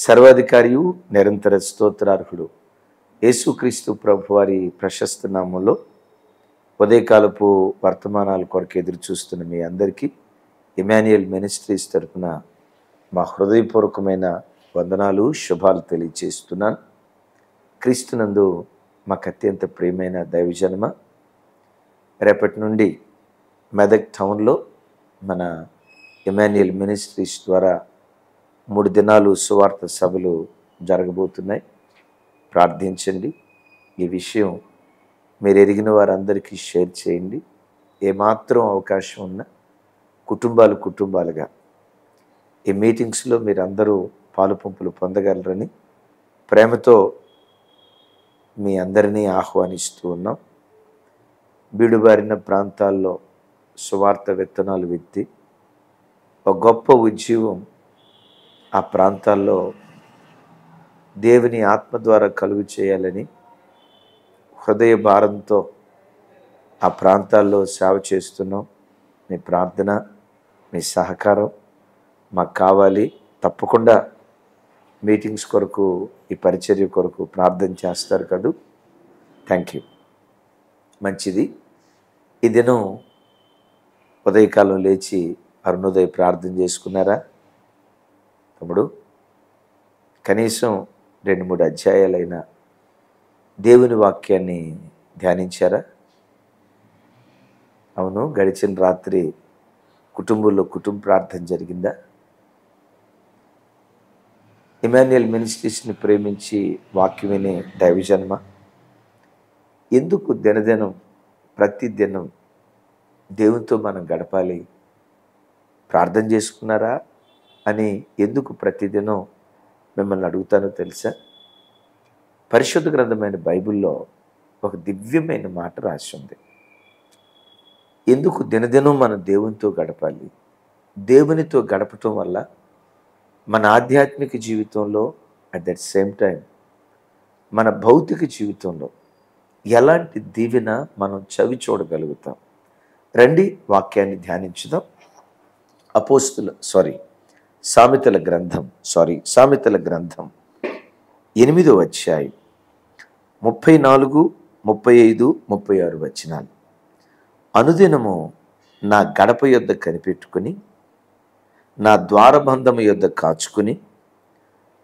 సర్వాధికారియు నిరంతర స్తోత్రార్హుడు యేసుక్రీస్తు ప్రభువారి ప్రశస్త నామంలో ఉదయకాలపు వర్తమానాల కొరకు ఎదురు చూస్తున్న మీ అందరికీ ఇమాన్యుయల్ మినిస్ట్రీస్ తరపున మా హృదయపూర్వకమైన వందనాలు శుభాలు తెలియజేస్తున్నాను. క్రీస్తునందు మాకు అత్యంత ప్రియమైన దైవజనమ, రేపటి నుండి మెదక్ టౌన్లో మన ఇమాన్యుయల్ మినిస్ట్రీస్ ద్వారా 3 దినాలు సువార్త సభలు జరగబోతున్నాయి. ప్రార్థించండి. ఈ విషయం మీరు ఎరిగిన వారందరికీ షేర్ చేయండి. ఏమాత్రం అవకాశం ఉన్నా కుటుంబాలుగా ఈ మీటింగ్స్లో మీరందరూ పాలుపంపులు పొందగలరని ప్రేమతో మీ అందరినీ ఆహ్వానిస్తూ ఉన్నాం. బీడుబారిన ప్రాంతాల్లో సువార్త విత్తనాలు విత్తి ఒక గొప్ప ఉద్యమం ఆ ప్రాంతాల్లో దేవుని ఆత్మ ద్వారా కలుగు చేయాలని హృదయ భారంతో ఆ ప్రాంతాల్లో సేవ చేస్తున్నాం. మీ ప్రార్థన, మీ సహకారం మాకు కావాలి. తప్పకుండా మీటింగ్స్ కొరకు, ఈ పరిచర్య కొరకు ప్రార్థన చేస్తారు కదూ. Thank you. మంచిది. ఈ దినం ఉదయకాలం లేచి అరుణోదయ ప్రార్థన చేసుకున్నారా తమ్ముడు? కనీసం 2-3 అధ్యాయాలైన దేవుని వాక్యాన్ని ధ్యానించారా? అవును, గడిచిన రాత్రి కుటుంబంలో కుటుంబ ప్రార్థన జరిగిందా? ఇమాన్యుయల్ మినిస్ట్రీస్ని ప్రేమించి వాక్యం వినే దైవజన్మ, ఎందుకు దినదినం ప్రతి దినం దేవునితో మనం గడపాలి? ప్రార్థన చేసుకున్నారా అని ఎందుకు ప్రతిదినం మిమ్మల్ని అడుగుతానో తెలుసా? పరిశుద్ధ గ్రంథమైన బైబిల్లో ఒక దివ్యమైన మాట రాసి ఉంది. ఎందుకు దినదినం మనం దేవునితో గడపాలి? దేవునితో గడపటం వల్ల మన ఆధ్యాత్మిక జీవితంలో, అట్ దట్ సేమ్ టైం మన భౌతిక జీవితంలో ఎలాంటి దీవెన మనం చవి చూడగలుగుతాం? రండి వాక్యాన్ని ధ్యానించుదాం. సామెతల గ్రంథం 8వ అధ్యాయం 34, 35, 36 వచనాలు. అనుదినము నా గడప యొద్ద కనిపెట్టుకుని, నా ద్వారబంధము యొద్ద కాచుకుని,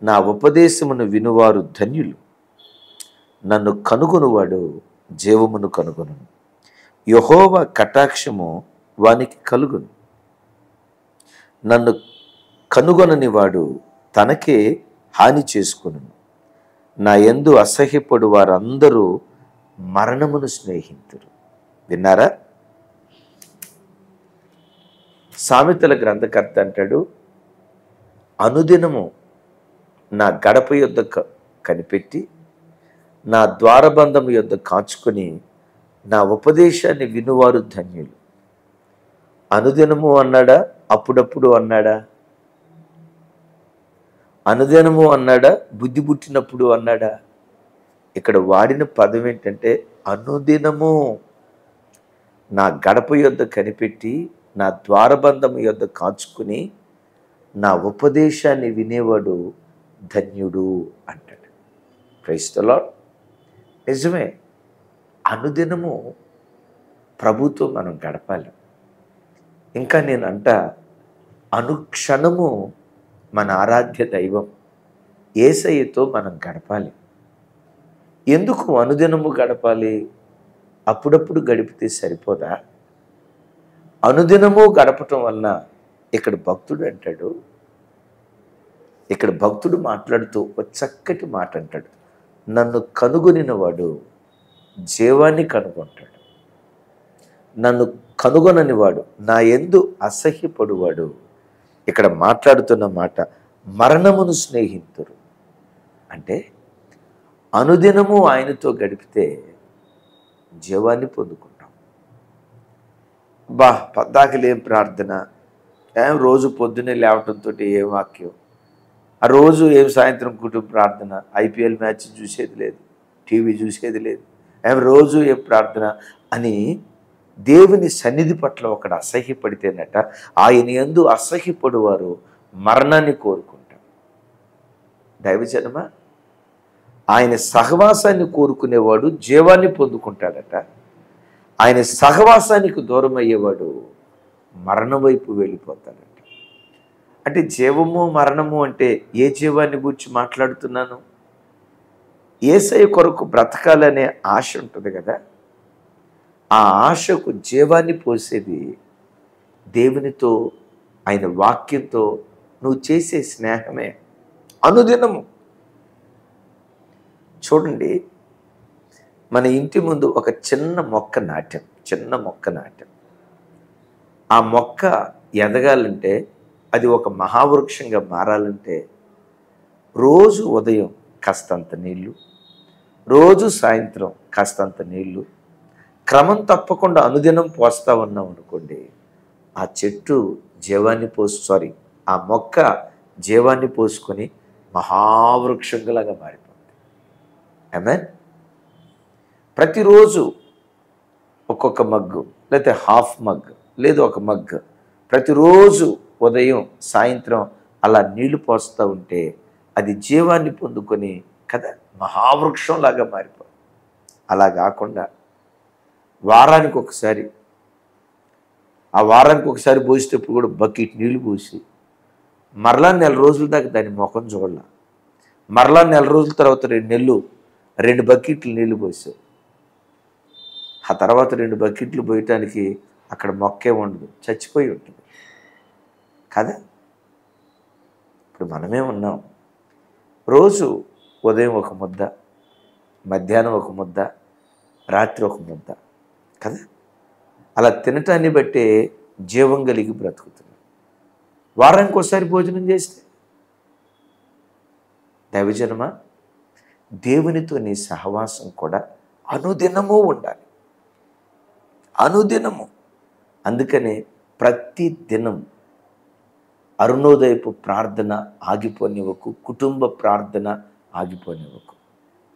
నా ఉపదేశమును వినువారు ధన్యులు. నన్ను కనుగొనువాడు జీవమును కనుగొను. యెహోవా కటాక్షము వానికి కలుగును. నన్ను కనుగొనని వాడు తనకే హాని చేసుకొను. నా యందు అసహ్యపడు వారందరూ మరణమును స్నేహితురు. విన్నారా? సామెతల గ్రంథకర్త అంటాడు, అనుదినము నా గడప యొద్ద కనిపెట్టి, నా ద్వారబంధము యొద్ద కాచుకొని, నా ఉపదేశాన్ని వినువారు ధన్యులు. అనుదినము అన్నాడా? అప్పుడప్పుడు అన్నాడా? అనుదినము అన్నాడా? బుద్ధి పుట్టినప్పుడు అన్నాడా? ఇక్కడ వాడిన పదం ఏంటంటే అనుదినము నా గడప యొద్ద కనిపెట్టి, నా ద్వారబంధము యొద్ద కాచుకుని, నా ఉపదేశాన్ని వినేవాడు ధన్యుడు అంటాడు. Praise the Lord. నిజమే, అనుదినము ప్రభుతో మనం గడపాలి. ఇంకా నేనంట, అనుక్షణము మన ఆరాధ్య దైవం యేసయ్యతో మనం గడపాలి. ఎందుకు అనుదినము గడపాలి? అప్పుడప్పుడు గడిపితే సరిపోదా? అనుదినము గడపటం వలన ఇక్కడ భక్తుడు మాట్లాడుతూ ఒక చక్కటి మాట అంటాడు, నన్ను కనుగొనిన వాడు జీవాన్ని కనుగొంటాడు. నన్ను కనుగొనని వాడు, నా యందు అసహ్యపడువాడు, ఇక్కడ మాట్లాడుతున్న మాట మరణమును స్నేహితురు. అంటే అనుదినము ఆయనతో గడిపితే జీవాన్ని పొందుకుంటాం. పద్దాకలేం ప్రార్థన, రోజు పొద్దున్నే లేవటంతో ఏం వాక్యం, ఆ రోజు ఏం సాయంత్రం కుటుంబ ప్రార్థన, ఐపీఎల్ మ్యాచ్ చూసేది లేదు, టీవీ చూసేది లేదు, రోజు ఏం ప్రార్థన అని దేవుని సన్నిధి పట్ల ఒకడు అసహ్యపడితేనట, ఆయన యందు అసహ్యపడువారు మరణాన్ని కోరుకుంటారు. దైవజనమా, ఆయన సహవాసాన్ని కోరుకునేవాడు జీవాన్ని పొందుకుంటాడట. ఆయన సహవాసానికి దూరం అయ్యేవాడు మరణం వైపు వెళ్ళిపోతాడట. అంటే జీవము మరణము అంటే ఏ జీవాన్ని గురించి మాట్లాడుతున్నాను? యేసయ్య కొరకు బ్రతకాలనే ఆశ ఉంటుంది కదా, ఆ ఆశకు జీవాన్ని పోసేది దేవునితో, ఆయన వాక్యంతో నువ్వు చేసే స్నేహమే. అనుదినము చూడండి, మన ఇంటి ముందు ఒక చిన్న మొక్క నాట్యం. ఆ మొక్క ఎదగాలంటే, అది ఒక మహావృక్షంగా మారాలంటే రోజు ఉదయం కాస్తంత నీళ్ళు, రోజు సాయంత్రం కాస్తంత నీళ్ళు క్రమం తప్పకుండా అనుదినం పోస్తా ఉన్నాం అనుకోండి, ఆ చెట్టు ఆ మొక్క జీవాన్ని పోసుకొని మహావృక్షంలాగా మారిపోతుంది. ఆమేన్. ప్రతిరోజు ఒక్కొక్క మగ్గు, లేకపోతే హాఫ్ మగ్, లేదు ఒక మగ్, ప్రతిరోజు ఉదయం సాయంత్రం అలా నీళ్లు పోస్తూ ఉంటే అది జీవాన్ని పొందుకొని కదా మహావృక్షంలాగా మారిపోతుంది. అలా కాకుండా వారానికి ఒకసారి పోసేటప్పుడు కూడా బకెట్ నీళ్లు పోసి మరలా 4 రోజుల దాకా దాని ముఖం చూడాల, మరలా 4 రోజుల తర్వాత 2 నెలలు 2 బకెట్లు నీళ్లు పోసావు, ఆ తర్వాత 2 బకెట్లు పోయటానికి అక్కడ మొక్కే ఉండదు, చచ్చిపోయి ఉంటుంది కదా. ఇప్పుడు మనమే ఉన్నాం, రోజు ఉదయం ఒక ముద్ద, మధ్యాహ్నం ఒక ముద్ద, రాత్రి ఒక ముద్ద కదా, అలా తినటాన్ని బట్టే జీవం కలిగి బ్రతుకుతున్నాం. వారానికి ఒకసారి భోజనం చేస్తే దైవజనమా, దేవునితో నీ సహవాసం కూడా అనుదినము ఉండాలి, అనుదినము. అందుకనే ప్రతి దినం అరుణోదయపు ప్రార్థన ఆగిపోనివ్వకు, కుటుంబ ప్రార్థన ఆగిపోనివ్వకు.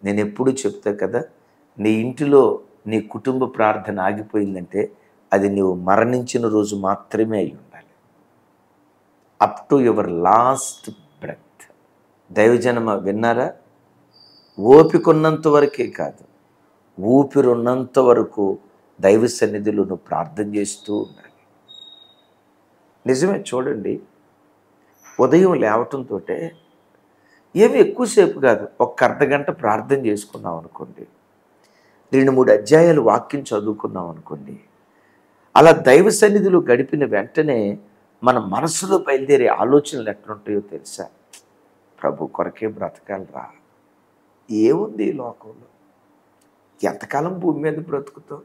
నేను ఎప్పుడు చెప్తా కదా, నీ ఇంటిలో నీ కుటుంబ ప్రార్థన ఆగిపోయిందంటే అది నీవు మరణించిన రోజు మాత్రమే అయి ఉండాలి. Up to your last breath. దైవజనమ విన్నారా? ఓపిక ఉన్నంత వరకే కాదు, ఊపిరున్నంత వరకు దైవ సన్నిధిలో నువ్వు ప్రార్థన చేస్తూ ఉండాలి. నిజమే. చూడండి, ఉదయం లేవటంతో ఏమి ఎక్కువసేపు కాదు, ఒక అర్ధగంట ప్రార్థన చేసుకున్నాం అనుకోండి, 2-3 అధ్యాయాలు వాక్యం చదువుకున్నాం అనుకోండి, అలా దైవ సన్నిధిలో గడిపిన వెంటనే మన మనసులో బయలుదేరే ఆలోచనలు ఎట్లుంటాయో తెలుసా? ప్రభు కొరకే బ్రతకాలరా, ఏముంది ఈ లోకంలో, ఎంతకాలం భూమి మీద బ్రతుకుతావు,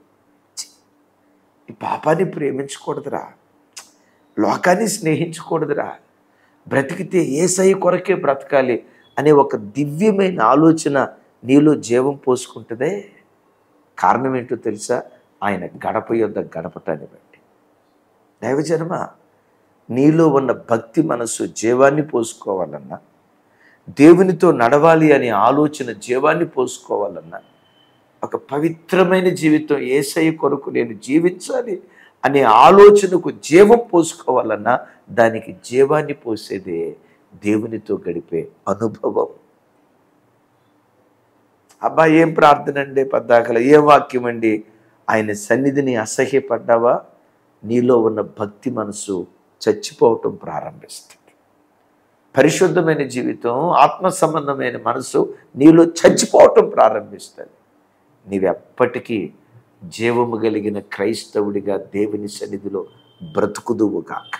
ఈ పాపాన్ని ప్రేమించకూడదురా, లోకాన్ని స్నేహించకూడదురా, బ్రతికితే యేసయ్య కొరకే బ్రతకాలి అనే ఒక దివ్యమైన ఆలోచన నీలో జీవం పోసుకుంటుందే. కారణం ఏంటో తెలుసా? ఆయన గడప యొద్ద గడపటాన్ని బట్టి. దైవజనమ, నీలో ఉన్న భక్తి మనస్సు జీవాన్ని పోసుకోవాలన్నా, దేవునితో నడవాలి అనే ఆలోచన జీవాన్ని పోసుకోవాలన్నా, ఒక పవిత్రమైన జీవితం యేసయ్య కొరకు నేను జీవించాలి అనే ఆలోచనకు జీవం పోసుకోవాలన్నా దానికి జీవాన్ని పోసేదే దేవునితో గడిపే అనుభవం. అబ్బా ఏం ప్రార్థన అండి, పద్దాకల ఏం వాక్యం అండి, ఆయన సన్నిధిని అసహ్యపడ్డావా, నీలో ఉన్న భక్తి మనసు చచ్చిపోవటం ప్రారంభిస్తుంది. పరిశుద్ధమైన జీవితం, ఆత్మ సంబంధమైన మనసు నీలో చచ్చిపోవటం ప్రారంభిస్తుంది. నీవెప్పటికీ జీవము కలిగిన క్రైస్తవుడిగా దేవుని సన్నిధిలో బ్రతుకుదువుగాక.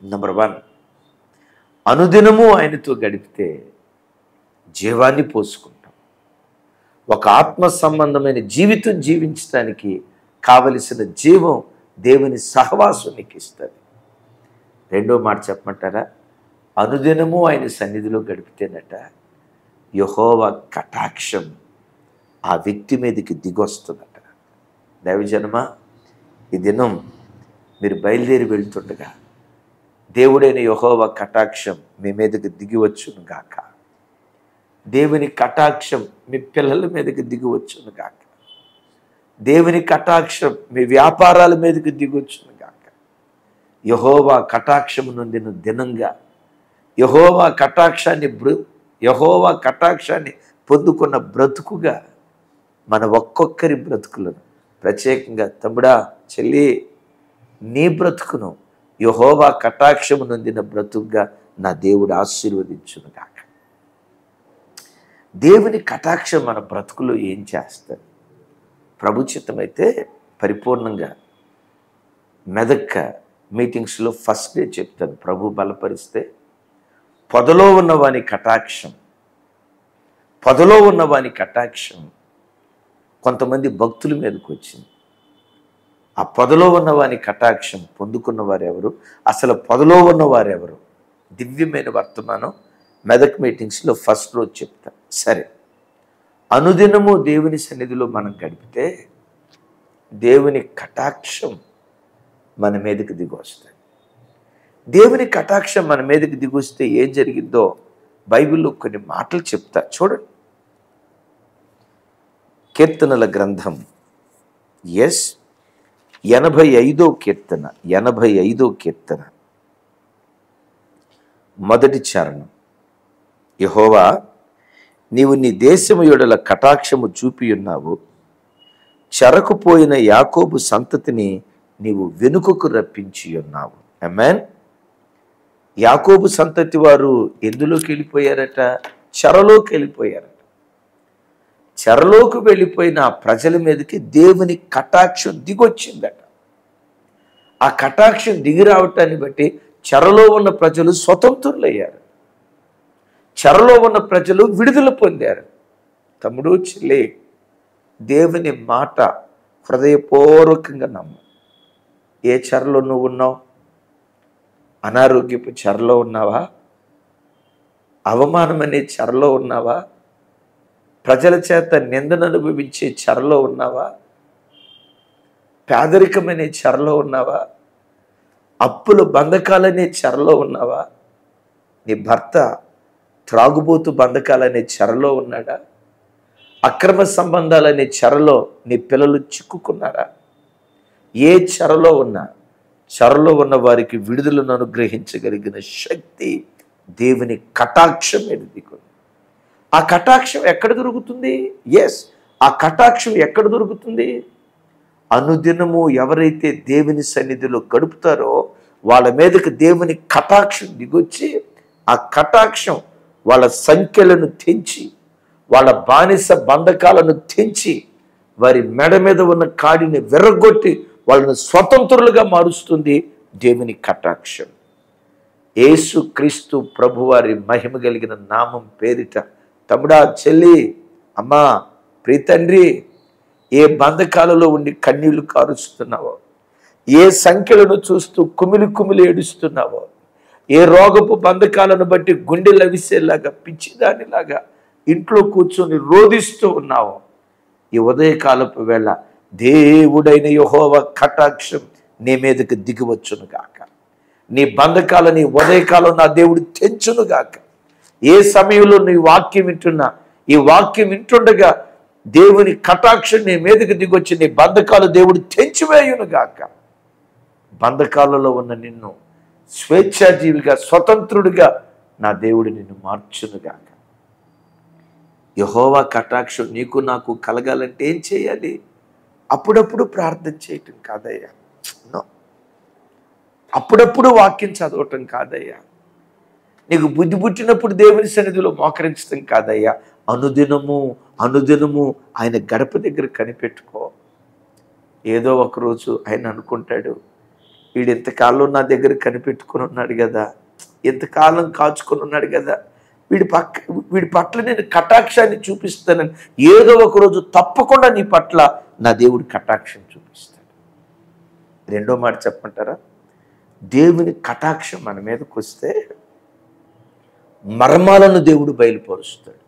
నంబర్ 1, అనుదినము ఆయనతో గడిపితే జీవాన్ని పోసుకుంటాం. ఒక ఆత్మ సంబంధమైన జీవితం జీవించడానికి కావలసిన జీవం దేవుని సహవాసం నీకు ఇస్తుంది. రెండో మాట చెప్పమంటారా? అనుదినము ఆయన సన్నిధిలో గడిపితేనట యెహోవా కటాక్షం ఆ వ్యక్తి మీదకి దిగొస్తుందట. దైవజనమా, ఈ దినం మీరు బయలుదేరి వెళ్తుండగా దేవుడైన యెహోవా కటాక్షం మీ మీదకి దిగివచ్చును గాక. దేవుని కటాక్షం మీ పిల్లల మీదకి దిగివచ్చును గాక. దేవుని కటాక్షం మీ వ్యాపారాల మీదకి దిగొచ్చును గాక. యెహోవా కటాక్షం నుండి దినంగా యెహోవా కటాక్షాన్ని పొందుకున్న బ్రతుకుగా మన ఒక్కొక్కరి బ్రతుకులను, ప్రత్యేకంగా తమ్ముడా చెల్లి, నీ బ్రతుకును యెహోవా కటాక్షము నొందిన బ్రతుకుగా నా దేవుడు ఆశీర్వదించును గాక. దేవుని కటాక్షం మన బ్రతుకులో ఏం చేస్తారు? ప్రభు చిత్తమైతే పరిపూర్ణంగా మెదక్క మీటింగ్స్లో ఫస్ట్ డే చెప్తాను. ప్రభు బలపరిస్తే పొదలో ఉన్నవాని కటాక్షం కొంతమంది భక్తుల మీదకి వచ్చింది. ఆ పొదలో ఉన్నవాని కటాక్షం పొందుకున్న వారెవరు, అసలు పొదలో ఉన్నవారెవరు? దివ్యమైన వర్తమానం మెదక్ మీటింగ్స్లో ఫస్ట్ రోజు చెప్తా. సరే, అనుదినము దేవుని సన్నిధిలో మనం గడిపితే దేవుని కటాక్షం మన మీదకి దిగి వస్తుంది. దేవుని కటాక్షం మన మీదకి దిగి వస్తే ఏం జరిగిందో బైబిల్లో కొన్ని మాటలు చెప్తా చూడండి. కీర్తనల గ్రంథం 85వ కీర్తన మొదటి చరణం. యెహోవా, నీవు నీ దేశము యొడల కటాక్షము చూపియున్నావు, చెరకుపోయిన యాకోబు సంతతిని నీవు వెనుకకు రప్పించి ఉన్నావు. ఆమేన్. యాకోబు సంతతి వారు ఎందులోకి వెళ్ళిపోయారట? చెరలోకి వెళ్ళిపోయారట. చెరలోకి వెళ్ళిపోయిన ఆ ప్రజల మీదకి దేవుని కటాక్షం దిగొచ్చిందట. ఆ కటాక్షం దిగి రావటాన్ని బట్టి చెరలో ఉన్న ప్రజలు స్వతంత్రులయ్యారు, చెరలో ఉన్న ప్రజలు విడుదల పొందారు. తమ్ముడు చెల్లి, దేవుని మాట హృదయపూర్వకంగా నమ్ము. ఏ చెరలో నువ్వు ఉన్నావు? అనారోగ్యపు చెరలో ఉన్నావా? అవమానం అనే చెరలో ఉన్నావా? ప్రజల చేత నిందను అనుభవించే చెరలో ఉన్నావా? పేదరికమనే చెరలో ఉన్నావా? అప్పుల బంధకాలనే చెరలో ఉన్నావా? నీ భర్త త్రాగుబోతు బంధకాలనే చెరలో ఉన్నాడా? అక్రమ సంబంధాలనే చెరలో నీ పిల్లలు చిక్కుకున్నారా? ఏ చెరలో ఉన్నా, చెరలో ఉన్న వారికి విడుదలను అనుగ్రహించగలిగిన శక్తి దేవుని కటాక్షం ఎదుగుతుంది. ఆ కటాక్షం ఎక్కడ దొరుకుతుంది? ఆ కటాక్షం ఎక్కడ దొరుకుతుంది? అనుదినము ఎవరైతే దేవుని సన్నిధిలో గడుపుతారో వాళ్ళ మీదకి దేవుని కటాక్షం దిగొచ్చి, ఆ కటాక్షం వాళ్ళ సంఖ్యలను తెంచి, వాళ్ళ బానిస బంధకాలను తెంచి, వారి మెడ మీద ఉన్న కాడిని విరగొట్టి వాళ్ళను స్వతంత్రులుగా మారుస్తుంది దేవుని కటాక్షం. యేసు క్రీస్తు ప్రభువారి మహిమ కలిగిన నామం పేరిట తమ్ముడా చెల్లి, అమ్మా, ప్రీతండ్రి, ఏ బంధకాలలో ఉండి కన్నీళ్లు కారుస్తున్నావో, ఏ సంఖ్యలను చూస్తూ కుమిలి ఏడుస్తున్నావో, ఏ రోగపు బంధకాలను బట్టి గుండె లవిసేలాగా పిచ్చిదానిలాగా ఇంట్లో కూర్చొని రోధిస్తూ ఉన్నావో, ఈ ఉదయకాలపు వేళ దేవుడైన యెహోవా కటాక్షం నీ మీదకి దిగివచ్చును గాక. నీ బంధకాలని ఉదయకాలం నా దేవుడు తెంచును గాక. ఏ సమయంలో నీ వాక్యం వింటున్నా, ఈ వాక్యం వింటుండగా దేవుని కటాక్షం నీ మీదకి దిగొచ్చి నీ బంధకాలు దేవుడు తెంచివేయును గాక. బంధకాలలో ఉన్న నిన్ను స్వేచ్ఛాజీవిగా, స్వతంత్రుడిగా నా దేవుడు నిన్ను మార్చును గాక. యెహోవా కటాక్షం నీకు నాకు కలగాలంటే ఏం చేయాలి? అప్పుడప్పుడు ప్రార్థన చేయటం కాదయ్యా, అప్పుడప్పుడు వాక్యం చదవటం కాదయ్యా, నీకు బుద్ధి పుట్టినప్పుడు దేవుని సన్నిధిలో మోకరించడం కాదయ్యా, అనుదినము ఆయన గడప దగ్గర కనిపెట్టుకో. ఏదో ఒకరోజు ఆయన అనుకుంటాడు, వీడు ఇంతకాలం నా దగ్గర కనిపెట్టుకుని ఉన్నాడు కదా, ఇంతకాలం కాచుకొని ఉన్నాడు కదా, వీడి పట్ల నేను కటాక్షాన్ని చూపిస్తానని ఏదో ఒకరోజు తప్పకుండా నీ పట్ల నా దేవుడు కటాక్షం చూపిస్తాడు. రెండో మాట చెప్పమంటారా? దేవుని కటాక్షం మన మీదకి వస్తే మర్మాలను దేవుడు బయలుపరుస్తాడు.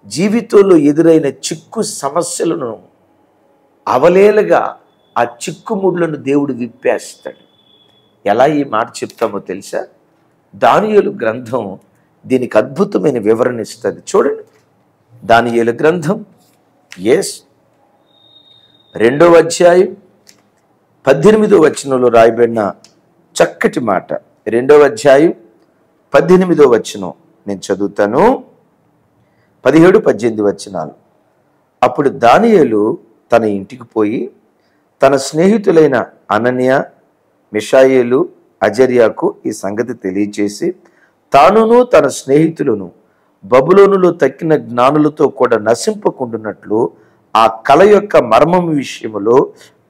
జీవితంలో ఎదురైన చిక్కు సమస్యలను అవలేలగా ఆ చిక్కుముళ్ళను దేవుడు విప్పేస్తాడు. ఎలా ఈ మాట చెప్తామో తెలుసా? దానియేలు గ్రంథం దీనికి అద్భుతమైన వివరణ ఇస్తుంది. చూడండి, దానియేలు గ్రంథం 2వ అధ్యాయం 18వ వచనంలో రాయబడిన చక్కటి మాట. 2వ అధ్యాయం 18వ వచనం నేను చదువుతాను, 17, 18 వచనాలు. అప్పుడు దానియేలు తన ఇంటికి పోయి తన స్నేహితులైన అనన్య, మిషాయేలు, అజర్యాకు ఈ సంగతి తెలియచేసి తానును తన స్నేహితులను బబులోనులో తక్కిన జ్ఞానులతో కూడా నశింపకుండునట్లు ఆ కల యొక్క మర్మము విషయములో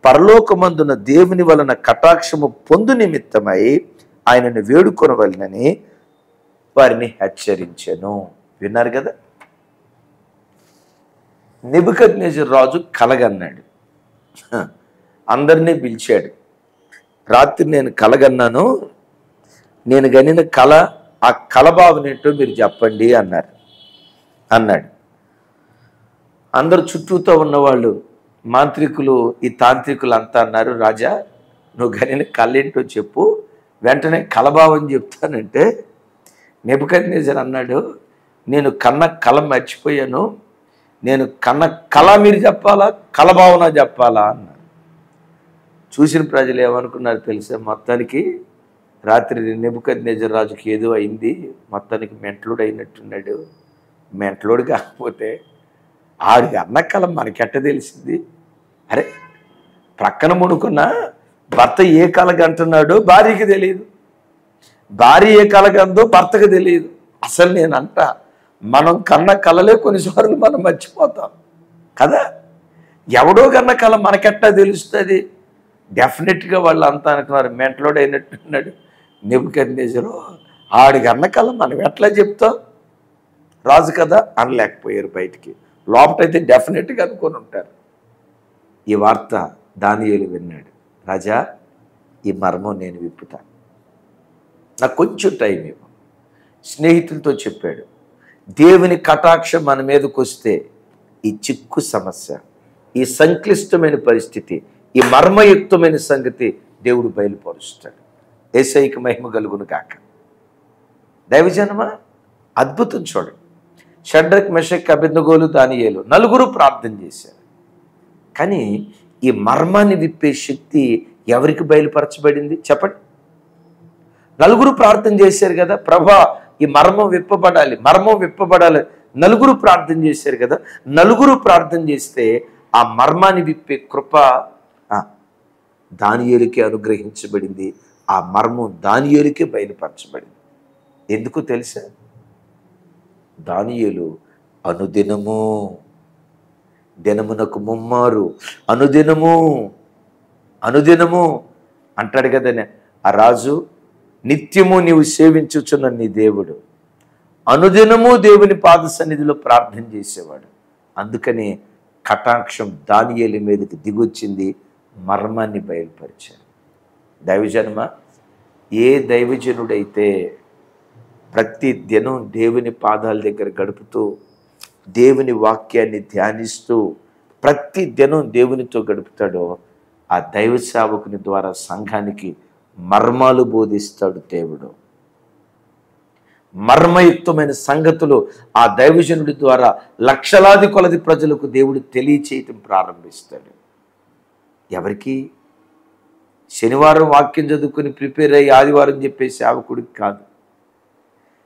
పరలోకమందున దేవుని వలన కటాక్షము పొందు నిమిత్తమై ఆయనను వేడుకొనవలెనని వారిని హెచ్చరించెను. విన్నారు కదా, నెబుకద్నెజరు రాజు కలగన్నాడు, అందరినీ పిలిచాడు. రాత్రి నేను కలగన్నాను, నేను గనిన కళ, ఆ కళ భావనేంటో మీరు చెప్పండి అన్నాడు. అందరు చుట్టూతో ఉన్నవాళ్ళు, మాంత్రికులు, ఈ తాంత్రికులు అంతా అన్నారు, రాజా నువ్వు గనిన కళ ఏంటో చెప్పు, వెంటనే కలభావం చెప్తానంటే నెబుకద్నెజరు అన్నాడు, నేను కన్న కళ మర్చిపోయాను, నేను కన్న కళ మీరు చెప్పాలా, కలభావన చెప్పాలా అన్నారు. చూసిన ప్రజలు ఏమనుకున్నారు తెలుసా, మొత్తానికి రాత్రి నెబుకద్నెజరు రాజుకి ఏదో అయింది, మొత్తానికి మెంటలుడు అయినట్టున్నాడు. మెంటలుడు కాకపోతే ఆడికి అన్న కళ మనకెట్ట తెలిసింది? అరే, ప్రక్కన మునుకున్న భర్త ఏ కలగంటున్నాడో భార్యకి తెలియదు, భార్య ఏ కలగందో భర్తకు తెలియదు. అసలు నేనంట మనం కన్న కళలే కొన్నిసార్లు మనం మర్చిపోతాం కదా. ఎవడో కన్న కళ మనకెట్టా తెలుస్తుంది? డెఫినెట్గా వాళ్ళు అంతా అనుకున్నారు మెంటలోడు అయినట్టున్నాడు నెబుకద్నెజరు, ఆడికి అన్న కళ మనం ఎట్లా చెప్తాం, రాజు కదా అనలేకపోయారు. బయటికి లోపటైతే డెఫినెట్గా అనుకొని ఉంటారు. ఈ వార్త దానియేలు విన్నాడు, రాజా ఈ మర్మం నేను విప్పుతాను, నాకు కొంచెం టైం ఇవ్వు. స్నేహితులతో చెప్పాడు, దేవుని కటాక్షం మన మీదకి వస్తే ఈ చిక్కు సమస్య, ఈ సంక్లిష్టమైన పరిస్థితి, ఈ మర్మయుక్తమైన సంగతి దేవుడు బయలుపరుస్తాడు. యేసయ్యకి మహిమ కలుగును గాక. దైవజనమా, అద్భుతం చూడండి. షడ్రక్, మెషక్, అబేద్నెగోలు, దానియేలు నలుగురు ప్రార్థన చేశారు. కానీ ఈ మర్మాన్ని విప్పే శక్తి ఎవరికి బయలుపరచబడింది చెప్పండి? నలుగురు ప్రార్థన చేశారు కదా, ప్రభా ఈ మర్మం విప్పబడాలి, మర్మం విప్పబడాలి. నలుగురు ప్రార్థన చేశారు కదా, నలుగురు ప్రార్థన చేస్తే ఆ మర్మాన్ని విప్పే కృప దానియేలుకే అనుగ్రహించబడింది. ఆ మర్మం దానియేలుకే బయలుపరచబడింది. ఎందుకు తెలుసా? దానియేలు అనుదినము, దినమునకు ముమ్మారు, అనుదినము అంటాడు కదా ఆ రాజు, నిత్యము నీవు సేవించుచున్న నీ దేవుడు అనుదినము దేవుని పాద సన్నిధిలో ప్రార్థన చేసేవాడు. అందుకని కటాక్షం దానియేలు మీదకి దిగొచ్చింది, మర్మాన్ని బయలుపరిచారు. దైవజనమ, ఏ దైవజనుడైతే ప్రతి దినం దేవుని పాదాల దగ్గర గడుపుతూ దేవుని వాక్యాన్ని ధ్యానిస్తూ ప్రతి దినం దేవునితో గడుపుతాడో ఆ దైవ సేవకుని ద్వారా సంఘానికి మర్మాలు బోధిస్తాడు దేవుడు. మర్మయుక్తమైన సంగతులు ఆ దైవజనుడి ద్వారా లక్షలాది కొలది ప్రజలకు దేవుడు తెలియచేయటం ప్రారంభిస్తాడు. ఎవరికి? శనివారం వాక్యం చదువుకుని ప్రిపేర్ అయ్యి ఆదివారం చెప్పే సేవకుడికి కాదు,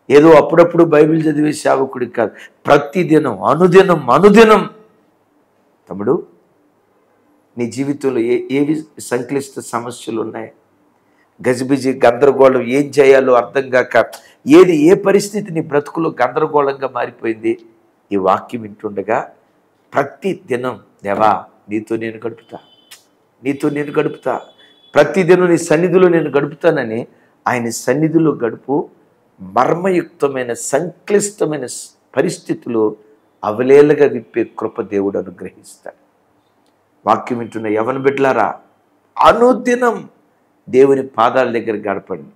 ఏదో అప్పుడప్పుడు బైబిల్ చదివే సేవకుడికి కాదు, ప్రతిదినం అనుదినం. తమ్ముడు, నీ జీవితంలో ఏవి సంక్లిష్ట సమస్యలు ఉన్నాయి? గజిబిజి గందరగోళం, ఏం చేయాలో అర్థం కాక ఏ పరిస్థితి నీ బ్రతుకులో గందరగోళంగా మారిపోయింది? ఈ వాక్యం వింటుండగా ప్రతి దినం దేవా నీతో నేను గడుపుతా, ప్రతిదినం నీ సన్నిధిలో నేను గడుపుతానని ఆయన సన్నిధిలో గడుపు. మర్మయుక్తమైన సంక్లిష్టమైన పరిస్థితులు అవలేలగా విప్పే కృప దేవుడు అనుగ్రహిస్తాడు. వాక్యం వింటున్న యవన బిడ్డలారా, అనుదినం దేవుని పాదాల దగ్గర గడపండి.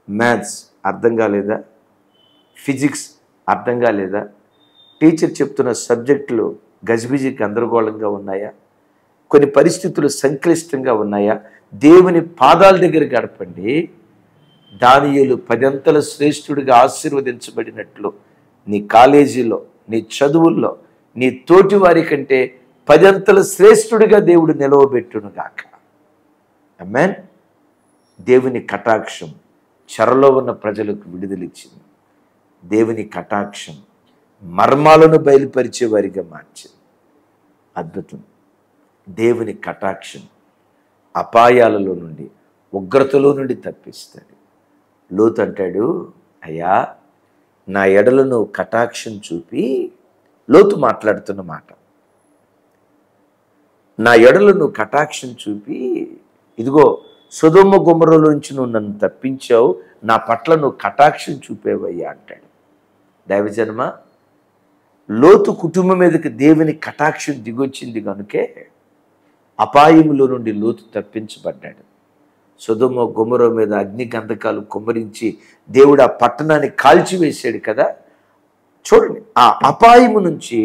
మ్యాథ్స్ అర్థం కాలేదా? ఫిజిక్స్ అర్థం కాలేదా? టీచర్ చెప్తున్న సబ్జెక్టులు గజిబిజి గందరగోళంగా ఉన్నాయా? కొన్ని పరిస్థితులు సంక్లిష్టంగా ఉన్నాయా? దేవుని పాదాల దగ్గర గడపండి. దానియేలు 10 అంతల శ్రేష్ఠుడిగా ఆశీర్వదించబడినట్లు నీ కాలేజీలో, నీ చదువుల్లో, నీ తోటి వారి కంటే 10 అంతల శ్రేష్ఠుడిగా దేవుడు నిలవబెట్టును గాక. ఆమేన్. దేవుని కటాక్షం చెరలో ఉన్న ప్రజలకు విడుదలిచ్చింది. దేవుని కటాక్షం మర్మాలను బయలుపరిచే వారిగా మార్చింది. అద్భుతం. దేవుని కటాక్షం అపాయాలలో నుండి, ఉగ్రతలో నుండి తప్పిస్తాడు. లోతు అంటాడు, అయ్యా నా ఎడలను కటాక్షం చూపి, లోతు మాట్లాడుతున్న మాట, నా ఎడలను కటాక్షం చూపి, ఇదిగో సొదొమ గొమొర్రా నుంచి నువ్వు నన్ను తప్పించావు, నా పట్ల నువ్వు కటాక్షం చూపేవయ్యా అంటాడు. దైవజన్మ, లోతు కుటుంబం మీదకి దేవుని కటాక్షం దిగొచ్చింది కనుకే అపాయములో నుండి లోతు తప్పించబడ్డాడు. సొదొమ గొమొర్రా మీద అగ్ని గంధకాలు కుమ్మరించి దేవుడు ఆ పట్టణాన్ని కాల్చివేశాడు కదా. చూడండి, ఆ అపాయము నుంచి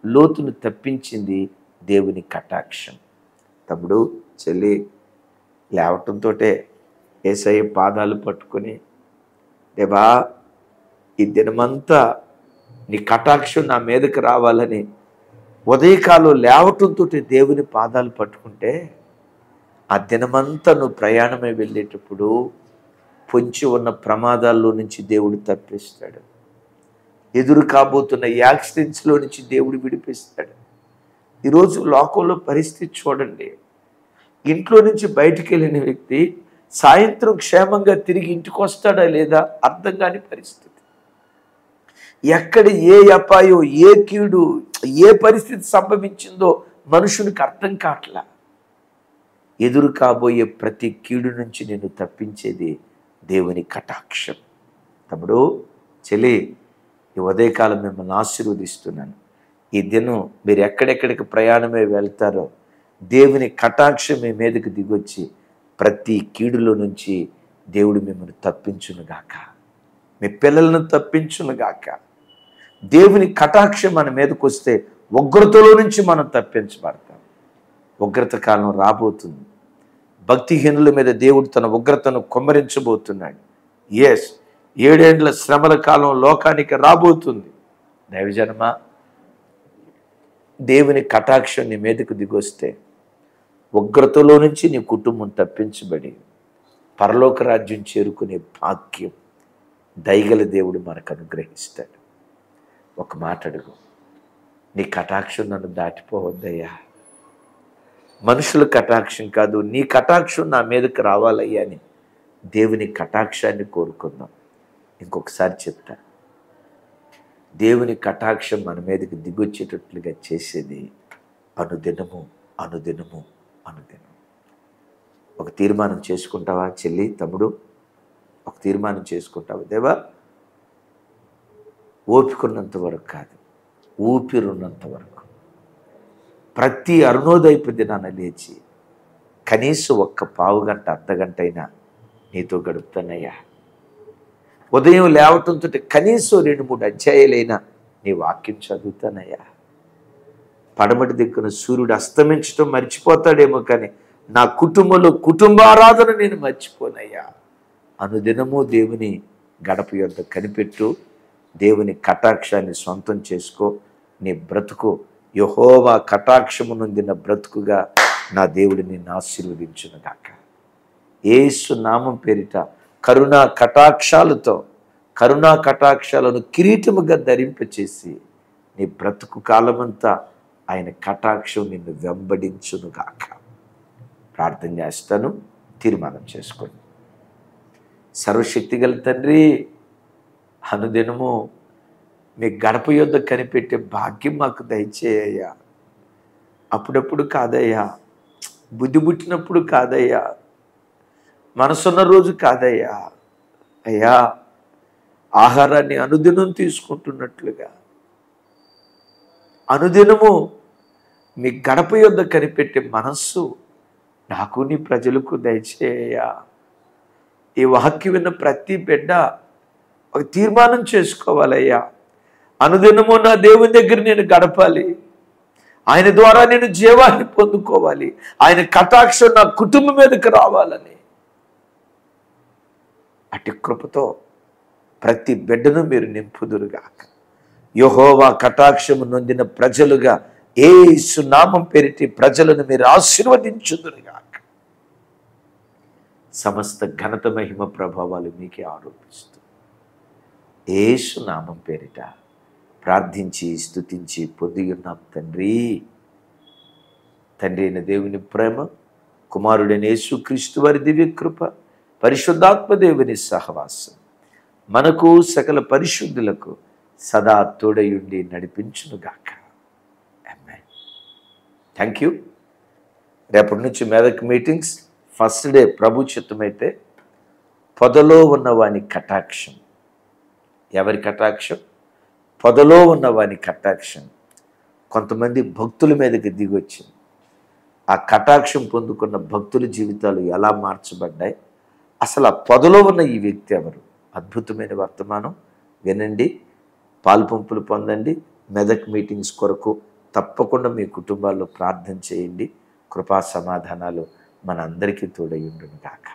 లోతును తప్పించింది దేవుని కటాక్షం. తమ్ముడు, చెల్లి, లేవటంతో యేసయ్య పాదాలు పట్టుకొని, దేవా ఈ దినమంతా నీ కటాక్షం నా మీదకి రావాలని ఉదయకాలం లేవటంతో దేవుని పాదాలు పట్టుకుంటే, ఆ దినమంతా నువ్వు ప్రయాణమై వెళ్ళేటప్పుడు పొంచి ఉన్న ప్రమాదాల్లో నుంచి దేవుడు తప్పిస్తాడు. ఎదురు కాబోతున్న యాక్సిడెంట్స్లో నుంచి దేవుడు విడిపిస్తాడు. ఈరోజు లోకంలో పరిస్థితి చూడండి. ఇంట్లో నుంచి బయటికి వెళ్ళిన వ్యక్తి సాయంత్రం క్షేమంగా తిరిగి ఇంటికి వస్తాడా లేదా అర్థం కాని పరిస్థితి. ఎక్కడ ఏ అపాయం, ఏ కీడు, ఏ పరిస్థితి సంభవించిందో మనుషునికి అర్థం కావట్లా. ఎదురు కాబోయే ప్రతి కీడు నుంచి నేను తప్పించేది దేవుని కటాక్షం. తమ్ముడు, చెల్లి, ఈ ఉదయకాలం మిమ్మల్ని ఆశీర్వదిస్తున్నాను. ఈ దినం మీరు ఎక్కడెక్కడికి ప్రయాణమే వెళ్తారో దేవుని కటాక్షం మీ మీదకి దిగొచ్చి ప్రతి కీడులో నుంచి దేవుడు మిమ్మల్ని తప్పించునుగాక, మీ పిల్లలను తప్పించునుగాక. దేవుని కటాక్షం మన మీదకి వస్తే ఉగ్రతలో నుంచి మనం తప్పించబడతాం. ఉగ్రత కాలం రాబోతుంది. భక్తిహీనుల మీద దేవుడు తన ఉగ్రతను కుమ్మరించబోతున్నాడు. 7 ఏండ్ల శ్రమల కాలం లోకానికి రాబోతుంది. దైవజనమ, దేవుని కటాక్షం నీ మీదకు దిగొస్తే ఉగ్రతలో నుంచి నీ కుటుంబం తప్పించబడి పరలోక రాజ్యం చేరుకునే భాగ్యం దయగల దేవుడు మనకు అనుగ్రహిస్తాడు. ఒక మాట అడుగు, నీ కటాక్షం నన్ను దాటిపోవద్దయ్యా. మనుషుల కటాక్షం కాదు, నీ కటాక్షం నా మీదకి రావాలయ్యా అని దేవుని కటాక్షాన్ని కోరుకుందాం. ఇంకొకసారి చెప్తా, దేవుని కటాక్షం మన మీదకి దిగొచ్చేటట్లుగా చేసేది అనుదినము అనుదినము అనుదినం. ఒక తీర్మానం చేసుకుంటావా చెల్లి, తమ్ముడు? ఒక తీర్మానం చేసుకుంటావా? దేవా, ఓపికన్నంత వరకు కాదు, ఊపిరున్నంత వరకు ప్రతి అరుణోదయపు దినాన లేచి కనీసం ఒక్క పావుగంట, అర్ధగంట అయినా నీతో గడుపుతానయ్యా. ఉదయం లేవటంతో కనీసం 2-3 అధ్యాయాలైనా నీ వాక్యం చదువుతానయ్యా. పడమటి దిక్కున సూర్యుడు అస్తమించడం మర్చిపోతాడేమో, కానీ నా కుటుంబంలో కుటుంబారాధన నేను మర్చిపోనయ్యా. అనుదినము దేవుని గడప యొద్ద కనిపెట్టు, దేవుని కటాక్షాన్ని సొంతం చేసుకో. నీ బ్రతుకు యెహోవా కటాక్షము నొందిన బ్రతుకుగా నా దేవుడు నిన్ను ఆశీర్వదించునుగాక. యేసు నామం పేరిట కరుణా కటాక్షాలను కిరీటముగా ధరింపచేసి నీ బ్రతుకు కాలమంతా ఆయన కటాక్షం నిన్ను వెంబడించునుగాక. ప్రార్థన చేస్తాను, తీర్మానం చేసుకోండి. సర్వశక్తిగల తండ్రి, అనుదినము మీ గడప యొద్ద కనిపెట్టే భాగ్యం మాకు దయచేయ్యా. అప్పుడప్పుడు కాదయ్యా, బుద్ధి పుట్టినప్పుడు కాదయ్యా, మనసున్న రోజు కాదయ్యా. అయ్యా, ఆహారాన్ని అనుదినం తీసుకుంటున్నట్లుగా అనుదినము మీ గడప యొద్ద కనిపెట్టే మనస్సు నాకు నీ ప్రజలకు దయచేయ్యా. ఈ వాక్యం విన్న ప్రతి బిడ్డ ఒక తీర్మానం చేసుకోవాలయ్యా. అనుదినము నా దేవుని దగ్గర నేను గడపాలి, ఆయన ద్వారా నేను జీవాన్ని పొందుకోవాలి, ఆయన కటాక్షం నా కుటుంబం మీదకి రావాలని. అటు కృపతో ప్రతి బిడ్డను మీరు నింపుదురుగాక. యెహోవా కటాక్షము నొందిన ప్రజలుగా యేసు నామం పేరిటి ప్రజలను మీరు ఆశీర్వదించుదురుగాక. సమస్త ఘనత మహిమ ప్రభావాలు మీకే ఆరోపిస్తూ యేసు నామం పేరిట ప్రార్థించి స్తుతించి పొంది ఉన్నాం తండ్రి. తండ్రి అయిన దేవుని ప్రేమ, కుమారుడైన యేసుక్రీస్తు వారి దివ్య కృప, పరిశుద్ధాత్మ దేవుని సహవాసం మనకు సకల పరిశుద్ధులకు సదా తోడయుండి నడిపించునుగాక. ఆమేన్. Thank you. రేపటి నుంచి మెదక్ మీటింగ్స్. ఫస్ట్ డే ప్రభు చిత్తమైతే పొదలో ఉన్నవాని కటాక్షం. ఎవరి కటాక్షం? పొదలో ఉన్నవాని కటాక్షం కొంతమంది భక్తుల మీదకి దిగొచ్చింది. ఆ కటాక్షం పొందుకున్న భక్తుల జీవితాలు ఎలా మార్చబడ్డాయి, అసలు ఆ పొదలో ఉన్న ఈ వ్యక్తి ఎవరు? అద్భుతమైన వర్తమానం వినండి, పాలుపంపులు పొందండి. మెదక్ మీటింగ్స్ కొరకు తప్పకుండా మీ కుటుంబాల్లో ప్రార్థన చేయండి. కృపా సమాధానాలు మనందరికీ తోడై ఉండును గాక.